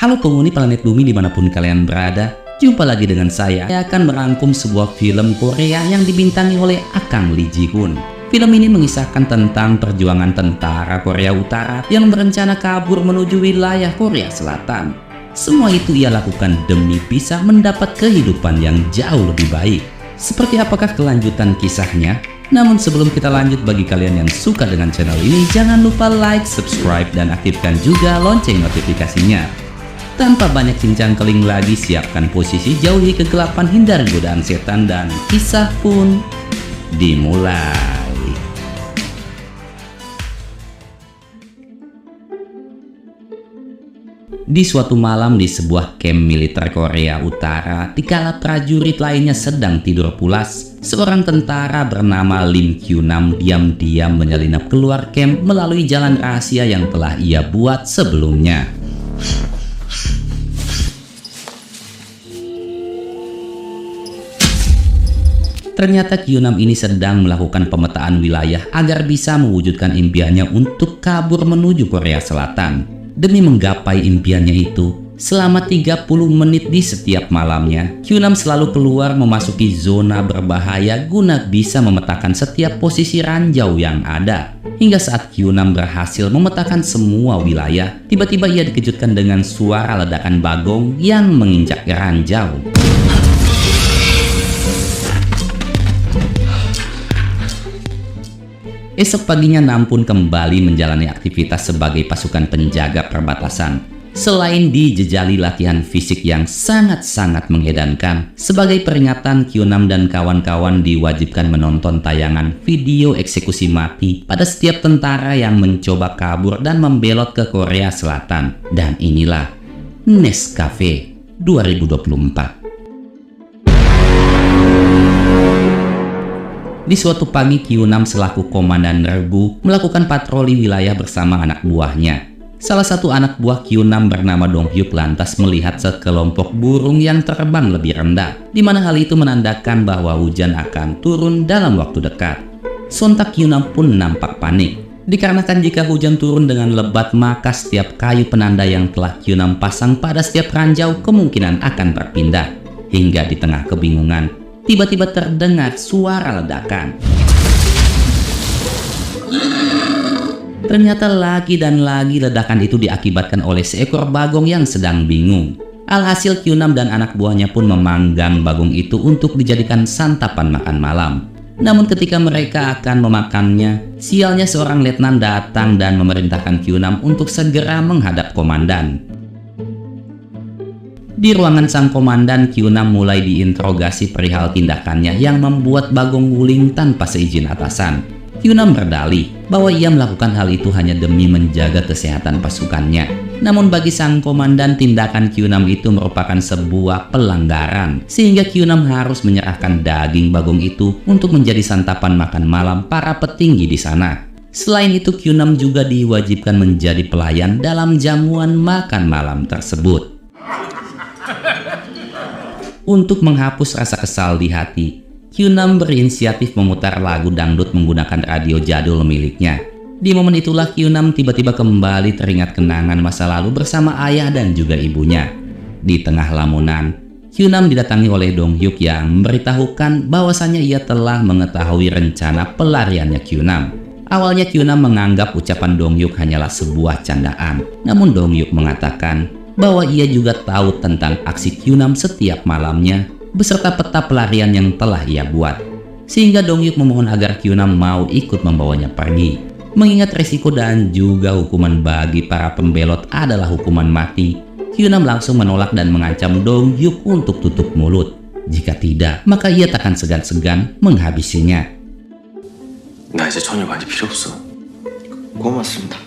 Halo penghuni planet bumi dimanapun kalian berada, jumpa lagi dengan saya akan merangkum sebuah film Korea yang dibintangi oleh Akang Lee Ji-hoon. Film ini mengisahkan tentang perjuangan tentara Korea Utara yang berencana kabur menuju wilayah Korea Selatan. Semua itu ia lakukan demi bisa mendapat kehidupan yang jauh lebih baik. Seperti apakah kelanjutan kisahnya? Namun sebelum kita lanjut, bagi kalian yang suka dengan channel ini, jangan lupa like, subscribe, dan aktifkan juga lonceng notifikasinya. Tanpa banyak cincang keling lagi, siapkan posisi, jauhi kegelapan, hindari godaan setan, dan kisah pun dimulai. Di suatu malam di sebuah kamp militer Korea Utara, dikala prajurit lainnya sedang tidur pulas, seorang tentara bernama Lim Kyunam diam-diam menyelinap keluar kamp melalui jalan rahasia yang telah ia buat sebelumnya. Ternyata Kyunam ini sedang melakukan pemetaan wilayah agar bisa mewujudkan impiannya untuk kabur menuju Korea Selatan. Demi menggapai impiannya itu, selama 30 menit di setiap malamnya, Kyunam selalu keluar memasuki zona berbahaya guna bisa memetakan setiap posisi ranjau yang ada. Hingga saat Kyunam berhasil memetakan semua wilayah, tiba-tiba ia dikejutkan dengan suara ledakan bagong yang menginjak ranjau. Esok paginya Nam pun kembali menjalani aktivitas sebagai pasukan penjaga perbatasan. Selain dijejali latihan fisik yang sangat-sangat mengedankan, sebagai peringatan Kyunam dan kawan-kawan diwajibkan menonton tayangan video eksekusi mati pada setiap tentara yang mencoba kabur dan membelot ke Korea Selatan. Dan inilah Nescafe 2024. Di suatu pagi, Kyunam selaku komandan regu melakukan patroli wilayah bersama anak buahnya. Salah satu anak buah Kyunam bernama Dong-hyuk lantas melihat sekelompok burung yang terbang lebih rendah, di mana hal itu menandakan bahwa hujan akan turun dalam waktu dekat. Sontak Kyunam pun nampak panik, dikarenakan jika hujan turun dengan lebat maka setiap kayu penanda yang telah Kyunam pasang pada setiap ranjau kemungkinan akan berpindah. Hingga di tengah kebingungan, tiba-tiba terdengar suara ledakan. Ternyata lagi dan lagi ledakan itu diakibatkan oleh seekor bagong yang sedang bingung. Alhasil Kyunam dan anak buahnya pun memanggang bagong itu untuk dijadikan santapan makan malam. Namun ketika mereka akan memakannya, sialnya seorang letnan datang dan memerintahkan Kyunam untuk segera menghadap komandan. Di ruangan sang komandan, Kyunam mulai diinterogasi perihal tindakannya yang membuat bagong guling tanpa seizin atasan. Kyunam berdalih bahwa ia melakukan hal itu hanya demi menjaga kesehatan pasukannya. Namun bagi sang komandan, tindakan Kyunam itu merupakan sebuah pelanggaran, sehingga Kyunam harus menyerahkan daging bagong itu untuk menjadi santapan makan malam para petinggi di sana. Selain itu, Kyunam juga diwajibkan menjadi pelayan dalam jamuan makan malam tersebut. Untuk menghapus rasa kesal di hati, Kyunam berinisiatif memutar lagu dangdut menggunakan radio jadul miliknya. Di momen itulah Kyunam tiba-tiba kembali teringat kenangan masa lalu bersama ayah dan juga ibunya. Di tengah lamunan, Kyunam didatangi oleh Dong-hyuk yang memberitahukan bahwasannya ia telah mengetahui rencana pelariannya Kyunam. Awalnya Kyunam menganggap ucapan Dong-hyuk hanyalah sebuah candaan. Namun Dong-hyuk mengatakan bahwa ia juga tahu tentang aksi Kyunam setiap malamnya beserta peta pelarian yang telah ia buat. Sehingga Dong-hyuk memohon agar Kyunam mau ikut membawanya pergi. Mengingat resiko dan juga hukuman bagi para pembelot adalah hukuman mati, Kyunam langsung menolak dan mengancam Dong-hyuk untuk tutup mulut. Jika tidak, maka ia takkan segan-segan menghabisinya. 나 이제 전혀 많이 필요 없어. 고맙습니다.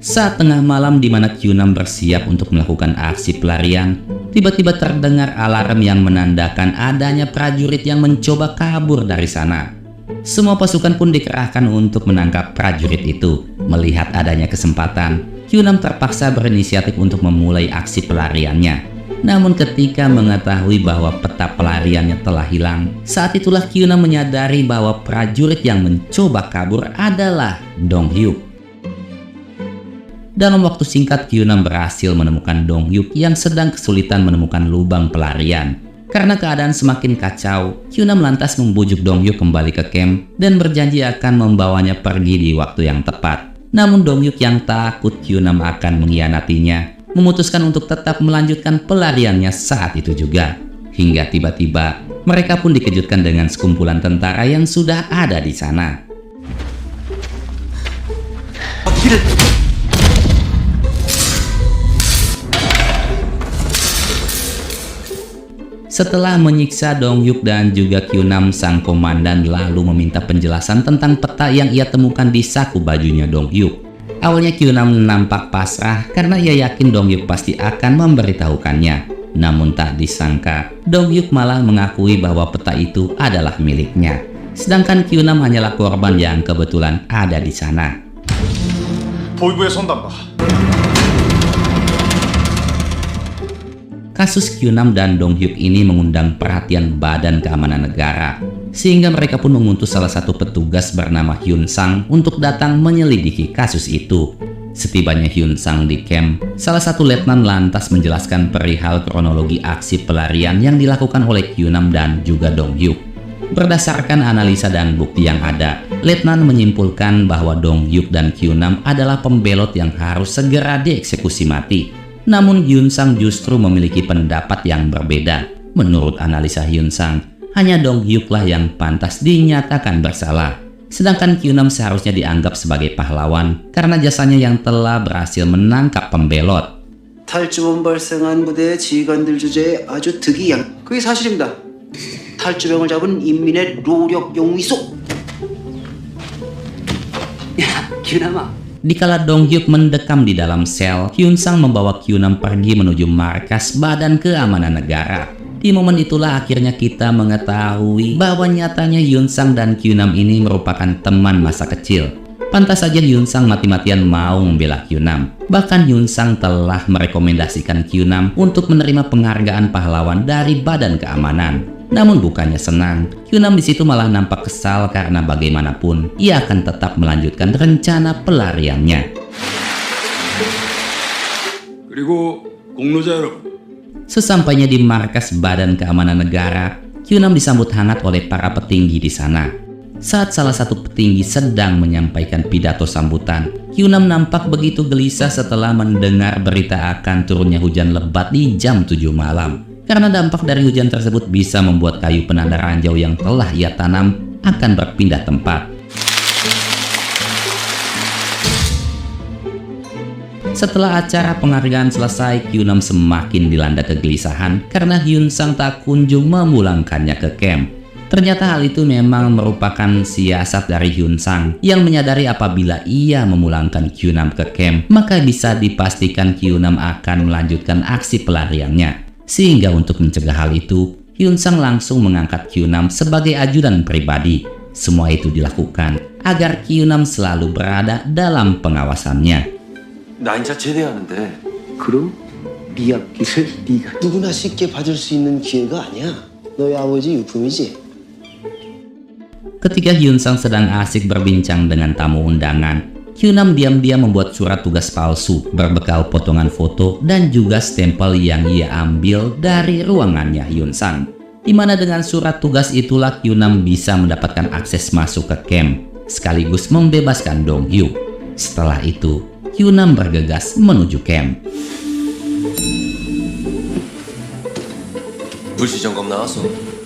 Saat tengah malam di mana Kyunam bersiap untuk melakukan aksi pelarian, tiba-tiba terdengar alarm yang menandakan adanya prajurit yang mencoba kabur dari sana. Semua pasukan pun dikerahkan untuk menangkap prajurit itu. Melihat adanya kesempatan, Kyunam terpaksa berinisiatif untuk memulai aksi pelariannya. Namun ketika mengetahui bahwa peta pelariannya telah hilang, saat itulah Kyunam menyadari bahwa prajurit yang mencoba kabur adalah Dong-hyuk. Dalam waktu singkat, Q6 berhasil menemukan Dong Hyuk yang sedang kesulitan menemukan lubang pelarian. Karena keadaan semakin kacau, Q6 lantas membujuk Dong Hyuk kembali ke camp dan berjanji akan membawanya pergi di waktu yang tepat. Namun Dong Hyuk yang takut Q6 akan mengkhianatinya, memutuskan untuk tetap melanjutkan pelariannya saat itu juga. Hingga tiba-tiba, mereka pun dikejutkan dengan sekumpulan tentara yang sudah ada di sana. Setelah menyiksa Dong Hyuk dan juga Q6, sang komandan lalu meminta penjelasan tentang peta yang ia temukan di saku bajunya Dong Hyuk. Awalnya Q6 nampak pasrah karena ia yakin Dong Hyuk pasti akan memberitahukannya. Namun tak disangka, Dong Hyuk malah mengakui bahwa peta itu adalah miliknya. Sedangkan Q6 hanyalah korban yang kebetulan ada di sana. 보위부에 선단다. Kasus Q6 dan Dong Hyuk ini mengundang perhatian Badan Keamanan Negara, sehingga mereka pun mengutus salah satu petugas bernama Hyun Sang untuk datang menyelidiki kasus itu. Setibanya Hyun Sang di camp, salah satu letnan lantas menjelaskan perihal kronologi aksi pelarian yang dilakukan oleh Q6 dan juga Dong Hyuk. Berdasarkan analisa dan bukti yang ada, letnan menyimpulkan bahwa Dong Hyuk dan Q6 adalah pembelot yang harus segera dieksekusi mati. Namun Hyun Sang justru memiliki pendapat yang berbeda. Menurut analisa Hyun Sang, hanya Dong Hyuk lah yang pantas dinyatakan bersalah. Sedangkan Q6 seharusnya dianggap sebagai pahlawan karena jasanya yang telah berhasil menangkap pembelot. 탈주범 발생한 부대의 지휘관들 주제에 아주 특이한 그게 사실입니다. 탈주병을 잡은 인민의 노력 용의소. 야, 기남아. Dikala Dong Hyuk mendekam di dalam sel, Hyun Sang membawa Q6 pergi menuju markas Badan Keamanan Negara. Di momen itulah akhirnya kita mengetahui bahwa nyatanya Hyun Sang dan Q6 ini merupakan teman masa kecil. Pantas saja Hyun Sang mati-matian mau membela Q6. Bahkan Hyun Sang telah merekomendasikan Q6 untuk menerima penghargaan pahlawan dari Badan Keamanan. Namun bukannya senang, Q6 di situ malah nampak kesal karena bagaimanapun ia akan tetap melanjutkan rencana pelariannya. 그리고 공로자 여러분. Sesampainya di markas Badan Keamanan Negara, Q6 disambut hangat oleh para petinggi di sana. Saat salah satu petinggi sedang menyampaikan pidato sambutan, Q6 nampak begitu gelisah setelah mendengar berita akan turunnya hujan lebat di jam 7 malam. Karena dampak dari hujan tersebut bisa membuat kayu penanda ranjau yang telah ia tanam akan berpindah tempat. Setelah acara penghargaan selesai, Q6 semakin dilanda kegelisahan karena Hyun Sang tak kunjung memulangkannya ke camp. Ternyata hal itu memang merupakan siasat dari Hyun Sang yang menyadari apabila ia memulangkan Q6 ke camp, maka bisa dipastikan Q6 akan melanjutkan aksi pelariannya. Sehingga untuk mencegah hal itu, Hyun Sang langsung mengangkat Q6 sebagai ajudan pribadi. Semua itu dilakukan agar Q6 selalu berada dalam pengawasannya. 나 인자 제대하는데 그럼 네 앞길을 네가 누구나 쉽게 받을 수 있는 기회가 아니야. 너희 아버지 유품이지. Ketika Hyun Sang sedang asik berbincang dengan tamu undangan, Q6 diam-diam membuat surat tugas palsu berbekal potongan foto dan juga stempel yang ia ambil dari ruangannya Hyun Sang. Di mana dengan surat tugas itulah Q6 bisa mendapatkan akses masuk ke camp, sekaligus membebaskan Dong Hyuk. Setelah itu, Q6 bergegas menuju camp. 불시점검 나왔어.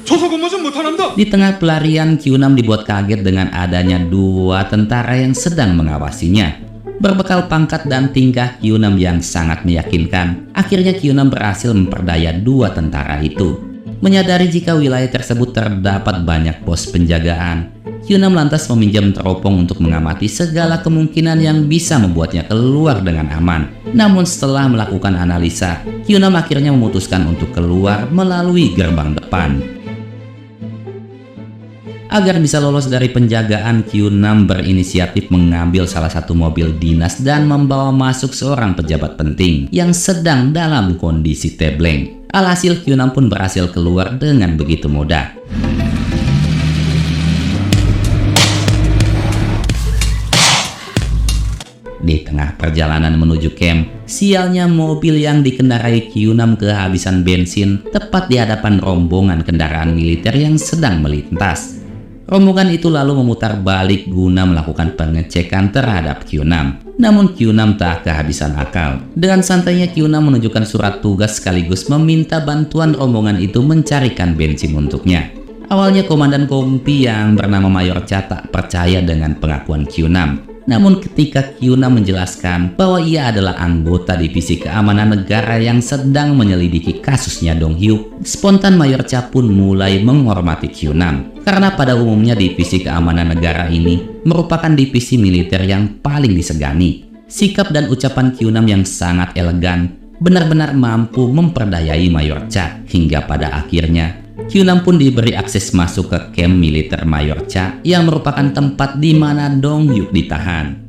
조서 근무 좀 못하는다. Di tengah pelarian, Q6 dibuat kaget dengan adanya dua tentara yang sedang mengawasinya. Berbekal pangkat dan tingkah Q6 yang sangat meyakinkan, akhirnya Q6 berhasil memperdaya dua tentara itu. Menyadari jika wilayah tersebut terdapat banyak pos penjagaan, Q6 lantas meminjam teropong untuk mengamati segala kemungkinan yang bisa membuatnya keluar dengan aman. Namun setelah melakukan analisa, Q6 akhirnya memutuskan untuk keluar melalui gerbang depan. Agar bisa lolos dari penjagaan, Q6 berinisiatif mengambil salah satu mobil dinas dan membawa masuk seorang pejabat penting yang sedang dalam kondisi tebleng. Alhasil Q6 pun berhasil keluar dengan begitu mudah. Di tengah perjalanan menuju camp, sialnya mobil yang dikendarai Q6 kehabisan bensin tepat di hadapan rombongan kendaraan militer yang sedang melintas. Rombongan itu lalu memutar balik guna melakukan pengecekan terhadap Q6. Namun Q6 tak kehabisan akal. Dengan santainya Q6 menunjukkan surat tugas sekaligus meminta bantuan rombongan itu mencarikan bensin untuknya. Awalnya Komandan Kompi yang bernama Mayor Cha tak percaya dengan pengakuan Q6. Namun ketika Q6 menjelaskan bahwa ia adalah anggota Divisi Keamanan Negara yang sedang menyelidiki kasusnya Dong Hyuk, spontan Mayor Cha pun mulai menghormati Q6. Karena pada umumnya Divisi Keamanan Negara ini merupakan divisi militer yang paling disegani. Sikap dan ucapan Q6 yang sangat elegan benar-benar mampu memperdayai Mayor Cha, hingga pada akhirnya Q6 pun diberi akses masuk ke camp militer Mayor Cha yang merupakan tempat di mana Dong Hyuk ditahan.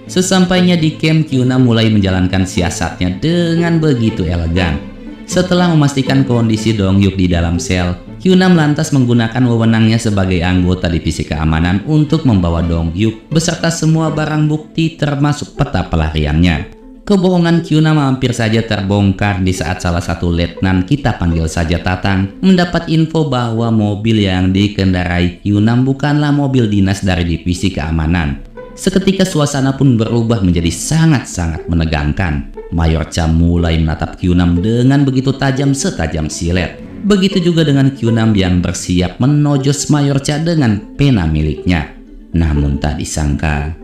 Sesampainya di camp, Q6 mulai menjalankan siasatnya dengan begitu elegan. Setelah memastikan kondisi Dong Hyuk di dalam sel, Q6 lantas menggunakan wewenangnya sebagai anggota divisi keamanan untuk membawa Dong Hyuk beserta semua barang bukti termasuk peta pelariannya. Kebohongan Q6 hampir saja terbongkar di saat salah satu letnan, kita panggil saja Tatang, mendapat info bahwa mobil yang dikendarai Q6 bukanlah mobil dinas dari divisi keamanan. Seketika suasana pun berubah menjadi sangat-sangat menegangkan. Mayor Cha mulai menatap Q6 dengan begitu tajam setajam silet. Begitu juga dengan Q6 yang bersiap menojos Mayor Cha dengan pena miliknya. Namun tak disangka,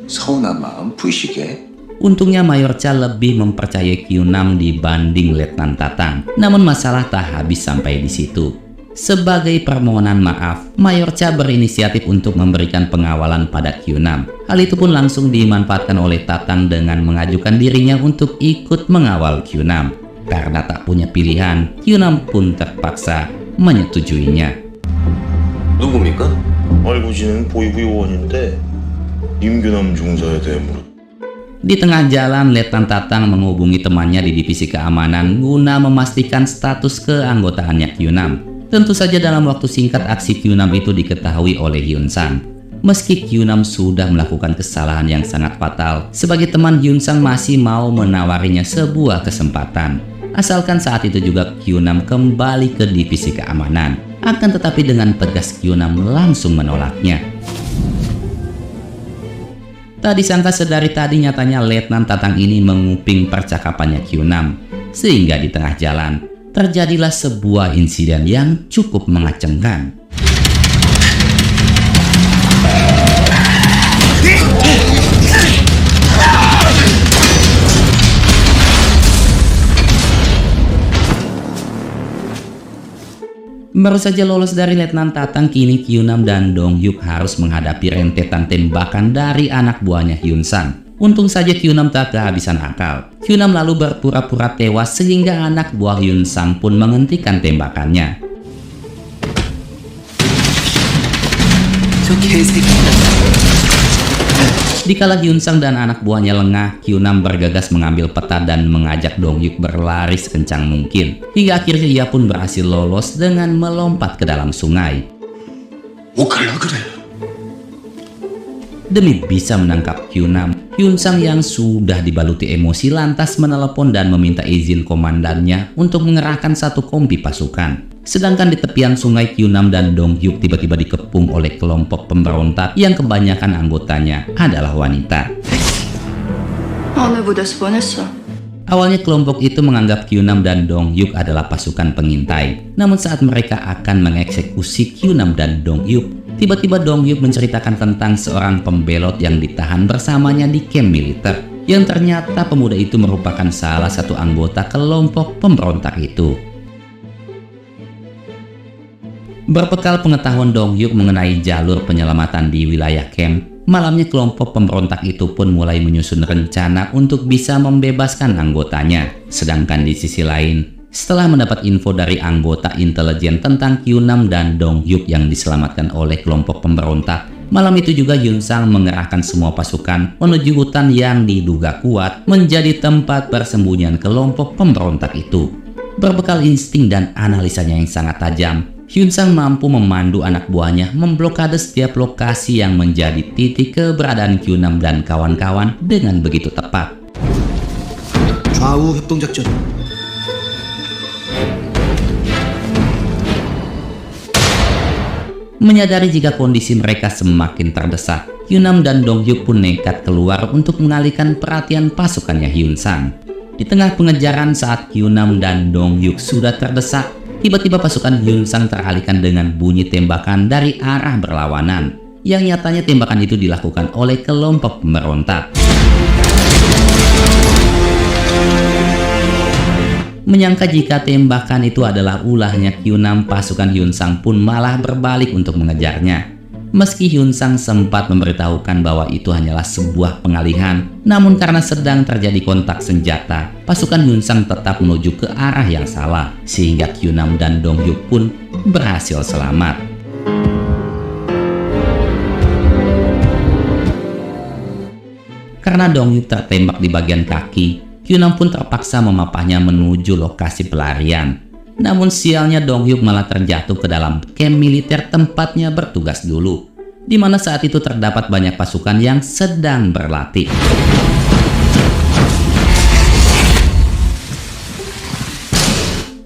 서운한 마음 푸시게. untungnya Mayor Cha lebih mempercayai Q6 dibanding Letnan Tatang. Namun masalah tak habis sampai di situ. Sebagai permohonan maaf, Mayor Cha berinisiatif untuk memberikan pengawalan pada Q6. Hal itu pun langsung dimanfaatkan oleh Tatang dengan mengajukan dirinya untuk ikut mengawal Q6. Karena tak punya pilihan, Q6 pun terpaksa menyetujuinya. 누굽니까? 알고 지낸 보이부 요원인데 임규남 중사에 대해 물었. Di tengah jalan, Letnan Tatang menghubungi temannya di divisi keamanan guna memastikan status keanggotaannya Q6. Tentu saja dalam waktu singkat aksi Q6 itu diketahui oleh Hyun Sang. Meski Q6 sudah melakukan kesalahan yang sangat fatal, sebagai teman Hyun Sang masih mau menawarinya sebuah kesempatan. Asalkan saat itu juga Q6 kembali ke divisi keamanan. Akan tetapi dengan tegas Q6 langsung menolaknya. Tak disangka sedari tadi nyatanya Letnan Tatang ini menguping percakapannya Q6. Sehingga di tengah jalan terjadilah sebuah insiden yang cukup mengacengkan. Baru saja lolos dari Letnan Tatang, kini Q6 dan Dong Hyuk harus menghadapi rentetan tembakan dari anak buahnya Hyun Sang. Untung saja Q6 tak kehabisan akal. Q6 lalu berpura-pura tewas sehingga anak buah Hyun Sang pun menghentikan tembakannya. Dikala Hyun Sang dan anak buahnya lengah, Q6 bergegas mengambil peta dan mengajak Dong Hyuk berlari sekencang mungkin. Hingga akhirnya ia pun berhasil lolos dengan melompat ke dalam sungai. 오갈라 그래. Demi bisa menangkap Q6, Hyun Sang yang sudah dibaluti emosi lantas menelepon dan meminta izin komandannya untuk mengerahkan satu kompi pasukan. Sedangkan di tepian sungai, Q6 dan Dong Hyuk tiba-tiba dikepung oleh kelompok pemberontak yang kebanyakan anggotanya adalah wanita. 오늘 부대에서 보냈어. Awalnya kelompok itu menganggap Q6 dan Dong Hyuk adalah pasukan pengintai. Namun saat mereka akan mengeksekusi Q6 dan Dong Hyuk, tiba-tiba Dong Hyuk menceritakan tentang seorang pembelot yang ditahan bersamanya di camp militer. Yang ternyata pemuda itu merupakan salah satu anggota kelompok pemberontak itu. Berbekal pengetahuan Dong Hyuk mengenai jalur penyelamatan di wilayah camp, malamnya kelompok pemberontak itu pun mulai menyusun rencana untuk bisa membebaskan anggotanya. Sedangkan di sisi lain, setelah mendapat info dari anggota intelijen tentang Q6 dan Dong Hyuk yang diselamatkan oleh kelompok pemberontak, malam itu juga Hyun Sang mengerahkan semua pasukan menuju hutan yang diduga kuat menjadi tempat persembunyian kelompok pemberontak itu. Berbekal insting dan analisanya yang sangat tajam, Hyun Sang mampu memandu anak buahnya memblokade setiap lokasi yang menjadi titik keberadaan Q6 dan kawan-kawan dengan begitu tepat. 좌우 협동작전. Menyadari jika kondisi mereka semakin terdesak, Q6 dan Dong Hyuk pun nekat keluar untuk mengalihkan perhatian pasukannya Hyun Sang. Di tengah pengejaran saat Q6 dan Dong Hyuk sudah terdesak, tiba-tiba pasukan Hyun Sang teralihkan dengan bunyi tembakan dari arah berlawanan, yang nyatanya tembakan itu dilakukan oleh kelompok pemberontak. Menyangka jika tembakan itu adalah ulahnya Q6, pasukan Hyun Sang pun malah berbalik untuk mengejarnya. Meski Hyun Sang sempat memberitahukan bahwa itu hanyalah sebuah pengalihan, namun karena sedang terjadi kontak senjata, pasukan Hyun Sang tetap menuju ke arah yang salah, sehingga Q6 dan Dong Hyuk pun berhasil selamat. Karena Dong Hyuk tertembak di bagian kaki, Q6 pun terpaksa memapahnya menuju lokasi pelarian. Namun sialnya Dong Hyuk malah terjatuh ke dalam camp militer tempatnya bertugas dulu, di mana saat itu terdapat banyak pasukan yang sedang berlatih.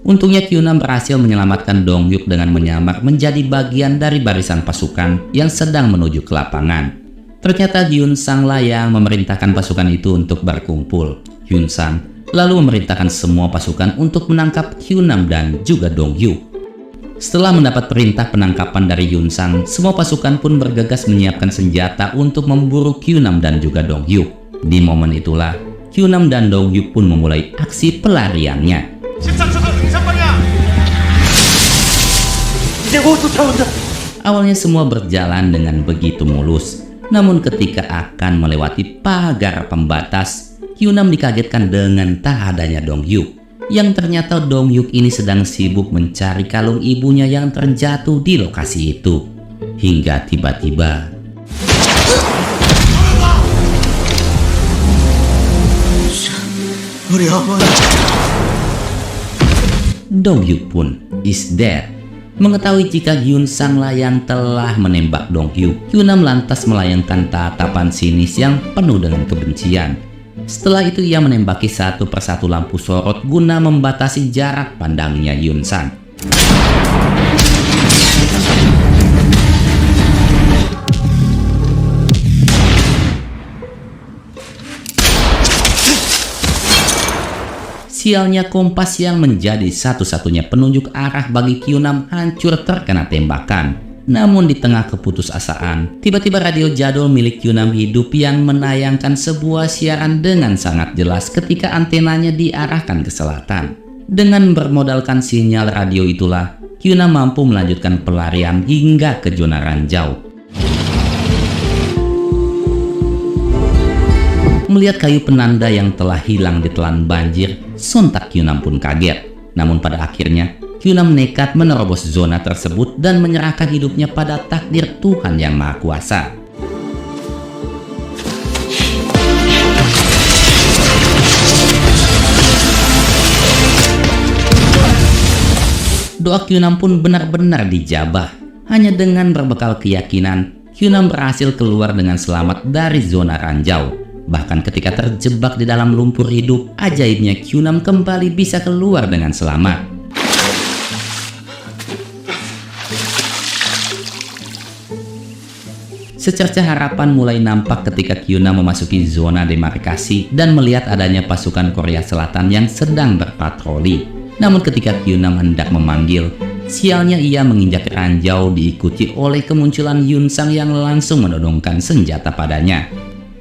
Untungnya Q6 berhasil menyelamatkan Dong Hyuk dengan menyamar menjadi bagian dari barisan pasukan yang sedang menuju ke lapangan. Ternyata Hyun Sang lah yang memerintahkan pasukan itu untuk berkumpul. Hyun Sang lalu memerintahkan semua pasukan untuk menangkap Q6 dan juga Dong Hyuk. Setelah mendapat perintah penangkapan dari Hyun Sang, semua pasukan pun bergegas menyiapkan senjata untuk memburu Q6 dan juga Dong Hyuk. Di momen itulah, Q6 dan Dong Hyuk pun memulai aksi pelariannya. Awalnya semua berjalan dengan begitu mulus, namun ketika akan melewati pagar pembatas, Q6 dikagetkan dengan tak adanya Dong Hyuk, yang ternyata Dong Hyuk ini sedang sibuk mencari kalung ibunya yang terjatuh di lokasi itu. Hingga tiba-tiba Dong Hyuk pun is dead. Mengetahui jika Hyun Sang lah yang telah menembak Dong Hyuk, Q6 lantas melayangkan tatapan sinis yang penuh dengan kebencian. Setelah itu ia menembaki satu persatu lampu sorot guna membatasi jarak pandangnya Hyun Sang. Sialnya kompas yang menjadi satu-satunya penunjuk arah bagi Q6 hancur terkena tembakan. Namun di tengah keputusasaan, tiba-tiba radio jadul milik Q6 hidup yang menayangkan sebuah siaran dengan sangat jelas ketika antenanya diarahkan ke selatan. Dengan bermodalkan sinyal radio itulah, Q6 mampu melanjutkan pelarian hingga ke zona ranjau. Melihat kayu penanda yang telah hilang ditelan banjir, sontak Q6 pun kaget. Namun pada akhirnya, Q6 nekat menerobos zona tersebut dan menyerahkan hidupnya pada takdir Tuhan Yang Maha Kuasa. Doa Q6 pun benar-benar dijabah. Hanya dengan berbekal keyakinan, Q6 berhasil keluar dengan selamat dari zona ranjau. Bahkan ketika terjebak di dalam lumpur hidup, ajaibnya Q6 kembali bisa keluar dengan selamat. Secercah harapan mulai nampak ketika Q6 memasuki zona demarkasi dan melihat adanya pasukan Korea Selatan yang sedang berpatroli. Namun ketika Q6 hendak memanggil, sialnya ia menginjak ranjau diikuti oleh kemunculan Hyun Sang yang langsung menodongkan senjata padanya.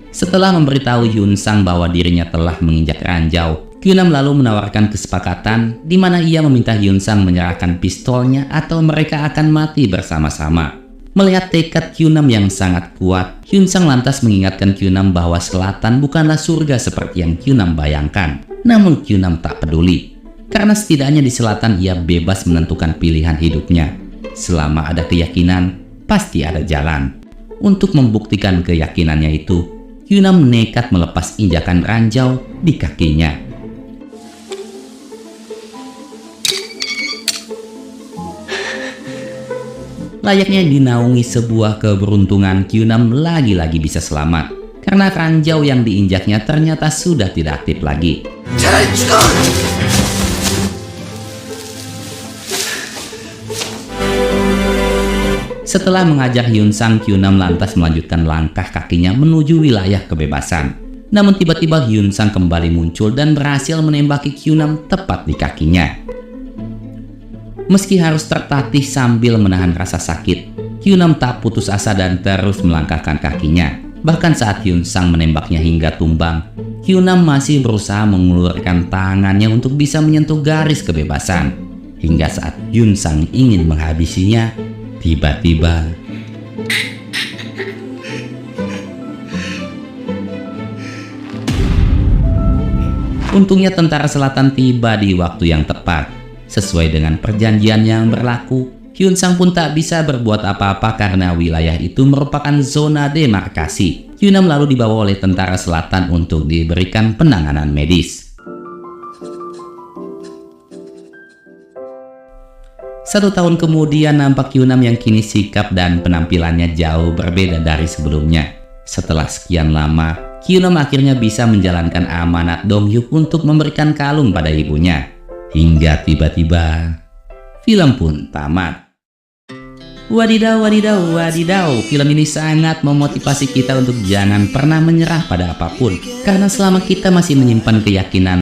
Setelah memberitahu Hyun Sang bahwa dirinya telah menginjak ranjau, Q6 lalu menawarkan kesepakatan di mana ia meminta Hyun Sang menyerahkan pistolnya atau mereka akan mati bersama-sama. Melihat tekad Q6 yang sangat kuat, Hyun Sang lantas mengingatkan Q6 bahwa selatan bukanlah surga seperti yang Q6 bayangkan. Namun Q6 tak peduli, karena setidaknya di selatan ia bebas menentukan pilihan hidupnya. Selama ada keyakinan, pasti ada jalan. Untuk membuktikan keyakinannya itu, Q6 nekat melepas injakan ranjau di kakinya. Layaknya dinaungi sebuah keberuntungan, Q6 lagi-lagi bisa selamat. Karena ranjau yang diinjaknya ternyata sudah tidak aktif lagi. Setelah mengajar Hyun Sang, Q6 lantas melanjutkan langkah kakinya menuju wilayah kebebasan. Namun tiba-tiba Hyun Sang kembali muncul dan berhasil menembaki Q6 tepat di kakinya. Meski harus tertatih sambil menahan rasa sakit, Q6 tak putus asa dan terus melangkahkan kakinya. Bahkan saat Hyun Sang menembaknya hingga tumbang, Q6 masih berusaha mengulurkan tangannya untuk bisa menyentuh garis kebebasan. Hingga saat Hyun Sang ingin menghabisinya, tiba-tiba untungnya tentara selatan tiba di waktu yang tepat. Sesuai dengan perjanjian yang berlaku, Hyun Sang pun tak bisa berbuat apa-apa karena wilayah itu merupakan zona demarkasi. Q6 lalu dibawa oleh tentara selatan untuk diberikan penanganan medis. 1 tahun kemudian nampak Q6 yang kini sikap dan penampilannya jauh berbeda dari sebelumnya. Setelah sekian lama, Q6 akhirnya bisa menjalankan amanat Dong-hyuk untuk memberikan kalung pada ibunya. Hingga tiba-tiba, film pun tamat. Wadidaw, wadidaw, wadidaw. Film ini sangat memotivasi kita untuk jangan pernah menyerah pada apapun. Karena selama kita masih menyimpan keyakinan